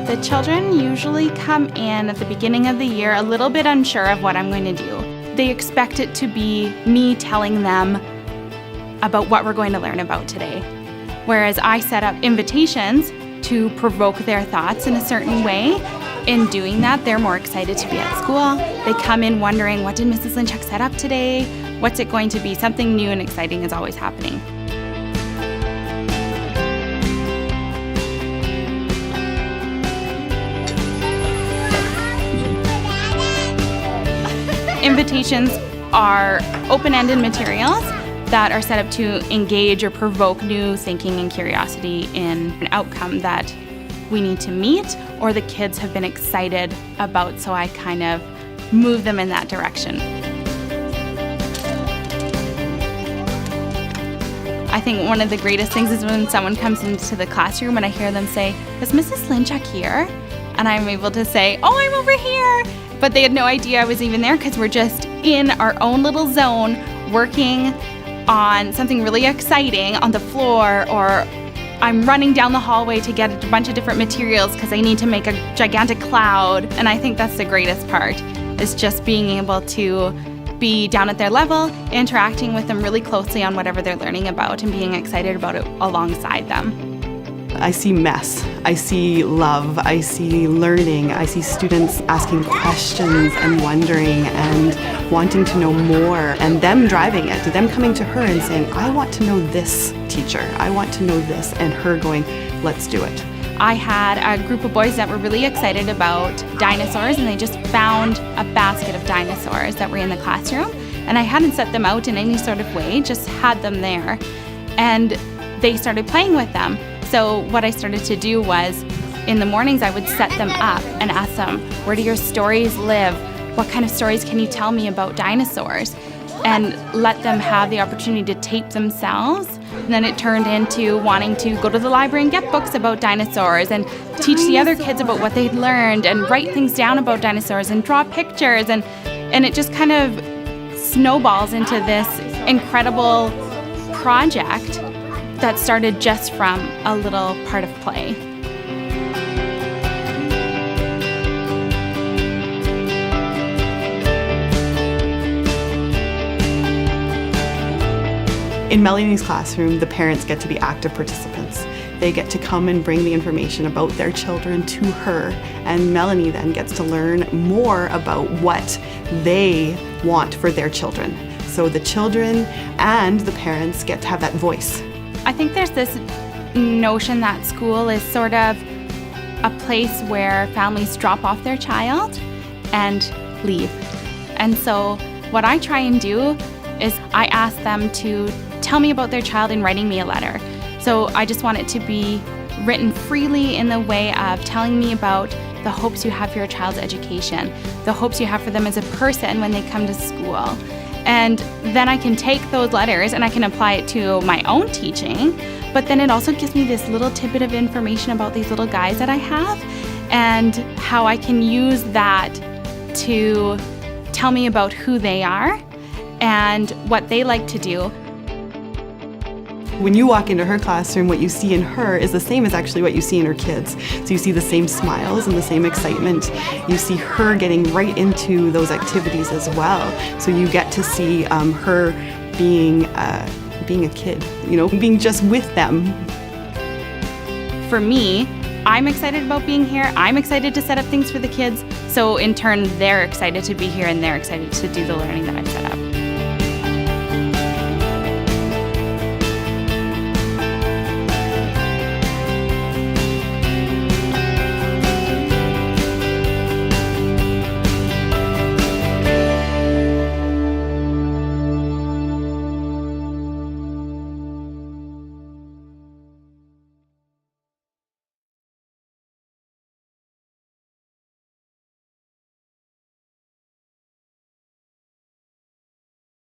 The children usually come in at the beginning of the year a little bit unsure of what I'm going to do. They expect it to be me telling them about what we're going to learn about today. Whereas I set up invitations to provoke their thoughts in a certain way. In doing that, they're more excited to be at school. They come in wondering, what did Mrs. Lynchuk set up today? What's it going to be? Something new and exciting is always happening. Invitations are open-ended materials that are set up to engage or provoke new thinking and curiosity in an outcome that we need to meet or the kids have been excited about, so I kind of move them in that direction. I think one of the greatest things is when someone comes into the classroom and I hear them say, "Is Mrs. Lynchuk here?" And I'm able to say, "Oh, I'm over here." But they had no idea I was even there because we're just in our own little zone working on something really exciting on the floor, or I'm running down the hallway to get a bunch of different materials because I need to make a gigantic cloud. And I think that's the greatest part, is just being able to be down at their level, interacting with them really closely on whatever they're learning about and being excited about it alongside them. I see mess, I see love, I see learning, I see students asking questions and wondering and wanting to know more, and them driving it, them coming to her and saying, "I want to know this, teacher, I want to know this," and her going, "Let's do it." I had a group of boys that were really excited about dinosaurs, and they just found a basket of dinosaurs that were in the classroom, and I hadn't set them out in any sort of way, just had them there, and they started playing with them. So what I started to do was, in the mornings I would set them up and ask them, "Where do your stories live? What kind of stories can you tell me about dinosaurs?" And let them have the opportunity to tape themselves. And then it turned into wanting to go to the library and get books about dinosaurs and teach the other kids about what they'd learned and write things down about dinosaurs and draw pictures. And it just kind of snowballs into this incredible project that started just from a little part of play. In Melanie's classroom, the parents get to be active participants. They get to come and bring the information about their children to her, and Melanie then gets to learn more about what they want for their children. So the children and the parents get to have that voice. I think there's this notion that school is sort of a place where families drop off their child and leave. And so what I try and do is I ask them to tell me about their child in writing me a letter. So I just want it to be written freely in the way of telling me about the hopes you have for your child's education, the hopes you have for them as a person when they come to school. And then I can take those letters and I can apply it to my own teaching, but then it also gives me this little tidbit of information about these little guys that I have and how I can use that to tell me about who they are and what they like to do. When you walk into her classroom, what you see in her is the same as actually what you see in her kids. So you see the same smiles and the same excitement. You see her getting right into those activities as well. So you get to see her being a kid, being just with them. For me, I'm excited about being here. I'm excited to set up things for the kids. So in turn, they're excited to be here and they're excited to do the learning that I've set up.